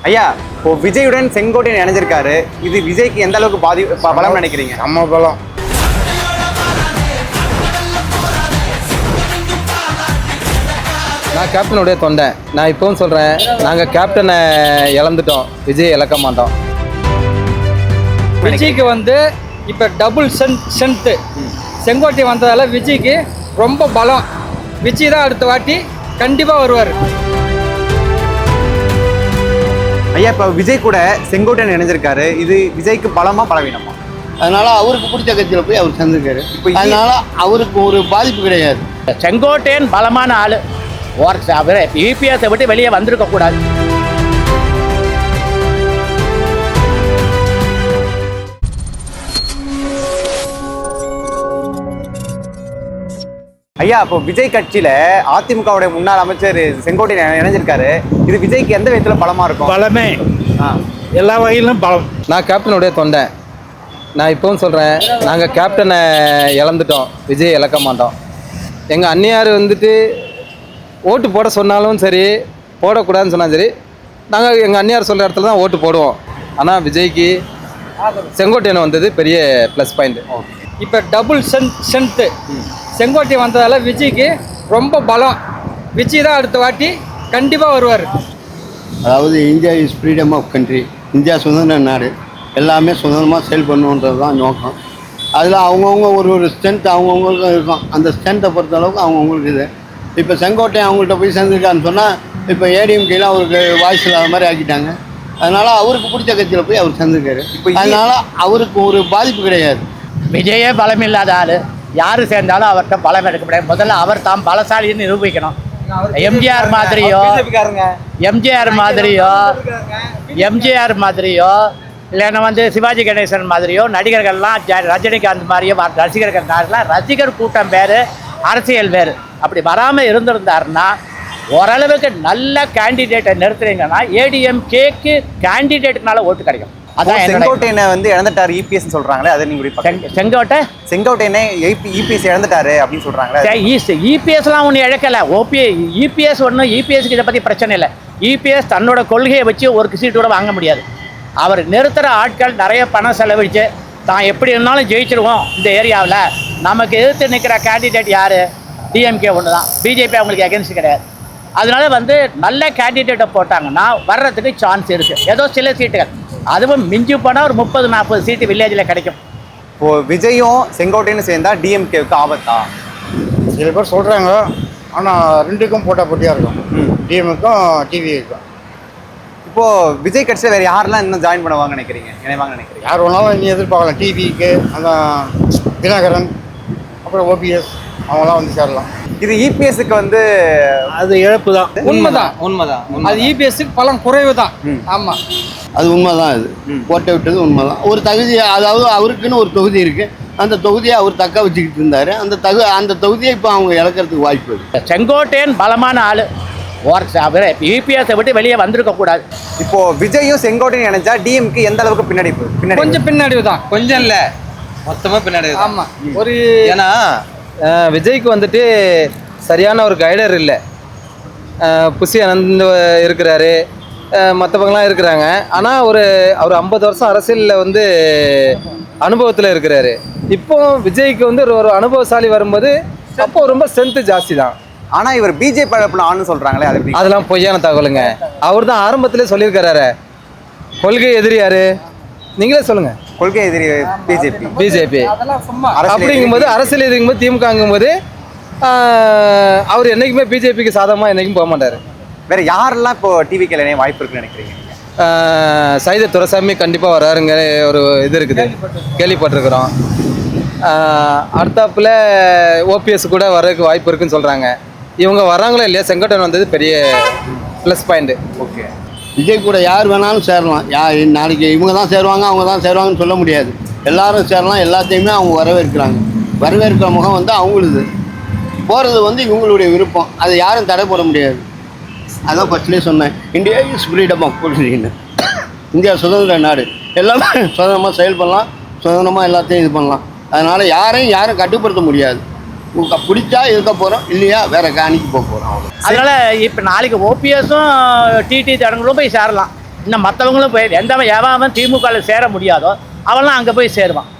ஐயா, இப்போ விஜயுடன் செங்கோட்டையன் இணைஞ்சிருக்காரு. இது விஜய்க்கு எந்த அளவுக்கு பலம் நினைக்கிறீங்க? நம்ம பலம். நான் கேப்டனுடைய தொண்டை. நான் இப்பவும் சொல்கிறேன், நாங்கள் கேப்டனை இழந்துட்டோம், விஜய் இழக்க மாட்டோம். விஜய்க்கு வந்து இப்போ டபுள் ஸ்ட்ரென்த்து செங்கோட்டை வந்ததால் விஜய்க்கு ரொம்ப பலம். விஜய் தான் அடுத்த வாட்டி கண்டிப்பாக வருவார். ஐயா, இப்போ விஜய் கூட செங்கோட்டையன் இணைஞ்சிருக்காரு. இது விஜய்க்கு பலமா பலவீனமா? அதனால அவருக்கு பிடிச்ச கட்சியில் போய் அவர் சேர்ந்துருக்காரு. அதனால அவருக்கு ஒரு பாதிப்பு கிடையாது. செங்கோட்டையன் பலமான ஆள். அவர் யூபிஎஸை விட்டு வெளியே வந்திருக்க கூடாது. ஐயா, இப்போ விஜய் கட்சியில அதிமுகவுடைய முன்னாள் அமைச்சர் செங்கோட்டையன் இணைஞ்சிருக்காரு. இது விஜய்க்கு எந்த விதத்துல பலமா இருக்கும்? பலமே எல்லா வகையிலும் பலம். நான் கேப்டனுடைய தொண்டை. நான் இப்பவும் சொல்கிறேன், நாங்கள் கேப்டனை இழந்துட்டோம், விஜய் இழக்க மாட்டோம். எங்கள் அண்ணியார் வந்துட்டு ஓட்டு போட சொன்னாலும் சரி, போடக்கூடாதுன்னு சொன்னாலும் சரி, நாங்கள் எங்கள் அண்ணியார் சொல்கிற இடத்துல தான் ஓட்டு போடுவோம். ஆனால் விஜய்க்கு செங்கோட்டையன் வந்தது பெரிய ப்ளஸ் பாயிண்ட். இப்போ டபுள் ஸ்ட்ரென்த்து செங்கோட்டை வந்ததால் விஜய்க்கு ரொம்ப பலம். விஜய் தான் அடுத்த வாட்டி கண்டிப்பாக வருவார். அதாவது India is freedom of country. India சுதந்திர நாடு. எல்லாமே சுதந்திரமாக செயல் பண்ணுன்றது தான் நோக்கம். அதில் அவங்கவுங்க ஒரு ஸ்ட்ரென்த் அவங்கவுங்களுக்கும் இருக்கும். அந்த ஸ்ட்ரென்த்தை பொறுத்த அளவுக்கு அவங்கவுங்களுக்கு இது. இப்போ செங்கோட்டையன் அவங்கள்ட்ட போய் சேர்ந்துருக்கான்னு சொன்னால் இப்போ ஏடிஎம்கேல அவருக்கு வாய்ஸ் இல்லாத மாதிரி ஆக்கிட்டாங்க. அதனால் அவருக்கு பிடிச்ச கட்சியில் போய் அவர் சேர்ந்துருக்காரு. இப்போ அதனால் அவருக்கு ஒரு பாதிப்பு கிடையாது. விஜயே பலம் இல்லாத ஆள். யார் சேர்ந்தாலும் அவர்கிட்ட பலம் எடுக்க முடியாது. முதல்ல அவர் தாம் பலசாலின்னு நிரூபிக்கணும். எம்ஜிஆர் மாதிரியோ இல்லைன்னா வந்து சிவாஜி கணேசன் மாதிரியோ நடிகர்கள்லாம் ரஜினிகாந்த் மாதிரியோ ரசிகர் கூட்டம் வேறு, அரசியல் வேறு. அப்படி வராமல் இருந்திருந்தாருன்னா ஓரளவுக்கு நல்ல கேண்டிடேட்டை நிறுத்துறீங்கன்னா ஏடிஎம்கேக்கு கேண்டிடேட்டுனால ஓட்டு கிடைக்கும். அதான் செங்கோட்டையனை வந்து இழந்துட்டாரு இபிஎஸ் சொல்றாங்களே, அதை நீங்க செங்கோட்டையனை இபிஎஸ் இழந்துட்டாரு அப்படின்னு சொல்றாங்களே. இபிஎஸ்லாம் ஒன்று இழக்கல. இபிஎஸ் ஒன்றும் இபிஎஸ்க்கு இதை பற்றி பிரச்சனை இல்லை. இபிஎஸ் தன்னோட கொள்கையை வச்சு ஒரு சீட்டு கூட வாங்க முடியாது. அவர் நிறுத்துகிற ஆட்கள் நிறைய பணம் செலவழித்து தான் எப்படி இருந்தாலும் ஜெயிச்சிருவோம் இந்த ஏரியாவில். நமக்கு எதிர்த்து நிற்கிற கேண்டிடேட் யார்? டிஎம்கே ஒன்று தான். பிஜேபி அவங்களுக்கு அகென்ஸ்ட் கிடையாது. அதனால வந்து நல்ல கேண்டிடேட்டை போட்டாங்கன்னா வர்றதுக்கு சான்ஸ் இருக்குது. ஏதோ சில சீட்டுகள், அதுவும் மிஞ்சி போனால் ஒரு 30-40 சீட்டு வில்லேஜில் கிடைக்கும். இப்போ விஜயும் செங்கோட்டையனும் சேர்ந்தா டிஎம்கேவுக்கு ஆபத்தா? சில பேர் சொல்கிறாங்க. ஆனால் ரெண்டுக்கும் போட்டியாக இருக்கும். டிஎம்க்கும் டிவிக்கும். இப்போது விஜய் கட்சியில் வேறு யாரெல்லாம் இன்னும் ஜாயின் பண்ணுவாங்க நினைக்கிறீங்க, இணைவாங்க நினைக்கிறீங்க? யார் வேணாலும் நீ எதிர்பார்க்கலாம். டிவிக்கு அந்த தினகரன், அப்புறம் ஓபிஎஸ் அவங்களாம் வந்து சேரலாம். இது இபிஎஸ்க்கு வந்து அது இழப்பு தான். உண்மைதான். அது இபிஎஸ்க்கு பலம் குறைவு தான். ஆமாம், அது உண்மைதான். இது போட்டை விட்டது உண்மைதான். ஒரு தகுதி, அதாவது அவருக்குன்னு ஒரு தொகுதி இருக்குது. அந்த தொகுதியை அவர் தக்க வச்சுக்கிட்டு இருந்தார். அந்த தொகுதியை இப்போ அவங்க இழக்கிறதுக்கு வாய்ப்பு இருக்குது. செங்கோட்டையன் பலமான ஆள். அவர் யூபிஎஸை விட்டு வெளியே வந்திருக்க கூடாது. இப்போ விஜயும் செங்கோட்டையன் இணைஞ்சா டிஎம்கே எந்த அளவுக்கு பின்னடைவு? கொஞ்சம் பின்னடைவு தான். கொஞ்சம் இல்லை, மொத்தமாக பின்னாடி. ஆமாம். ஒரு ஏன்னா விஜய்க்கு வந்துட்டு சரியான ஒரு கைடர் இல்லை. புஷி அனந்த் இருக்கிறாரு, மற்றவங்களாம் இருக்கிறாங்க. ஆனால் அவர் 50 வருஷம் அரசியலில் வந்து அனுபவத்தில் இருக்கிறாரு. இப்போ விஜய்க்கு வந்து ஒரு அனுபவசாலி வரும்போது அப்போ ரொம்ப ஸ்ட்ரென்த்து ஜாஸ்தி தான். ஆனால் இவர் பிஜேபி பழப்பில் ஆணுன்னு சொல்கிறாங்களே, அதெல்லாம் பொய்யான தகவலுங்க. அவர் தான் ஆரம்பத்திலே சொல்லியிருக்கிறாரு, கொள்கை எதிரியாரு நீங்களே சொல்லுங்க. கொள்கை எதிரி பிஜேபி. அப்படிங்கும்போது அரசியல் எதிரிங்கும்போது திமுகங்கும்போது அவர் என்னைக்குமே பிஜேபிக்கு சாதகமாக என்னைக்கும் போக மாட்டார். வேற யாரெல்லாம் இப்போ டிவிக்கு இணைய வாய்ப்பு இருக்குன்னு நினைக்கிறீங்க? சைத துரைசாமி கண்டிப்பாக வராருங்க ஒரு இது இருக்குது, கேள்விப்பட்டிருக்கிறோம். அடுத்தாப்புல ஓபிஎஸ் கூட வர்றதுக்கு வாய்ப்பு இருக்குன்னு சொல்கிறாங்க. இவங்க வராங்களோ இல்லையா, செங்கோட்டையன் வந்தது பெரிய ப்ளஸ் பாயிண்ட்டு. ஓகே, விஜய் கூட யார் வேணாலும் சேரலாம். நாளைக்கு இவங்க தான் சேருவாங்க அவங்க தான் சேருவாங்கன்னு சொல்ல முடியாது. எல்லாரும் சேரலாம். எல்லாத்தையுமே அவங்க வரவேற்கிறாங்க. வரவேற்கிற முகம் வந்து அவங்களுது. போகிறது வந்து இவங்களுடைய விருப்பம். அதை யாரும் தடை போட முடியாது. அதான் ஃபஸ்ட்லேயே சொன்னேன், இந்தியா இஸ் ஃப்ரீடம் ஆஃப் கண்ட்ரின்னு. இந்தியா சுதந்திர நாடு. எல்லாமே சுதந்திரமாக செயல்படலாம், சுதந்திரமாக எல்லாத்தையும் இது பண்ணலாம். அதனால் யாரும் கட்டுப்படுத்த முடியாது. பிடிச்சா இருக்க போகிறோம், இல்லையா வேறு காணிக்கு போக போகிறோம். அதனால் இப்போ நாளைக்கு ஓபிஎஸும் டிடி தடங்களும் போய் சேரலாம். இன்னும் மற்றவங்களும் போய் எவன் திமுகவில் சேர முடியாதோ அவன்லாம் அங்கே போய் சேருவான்.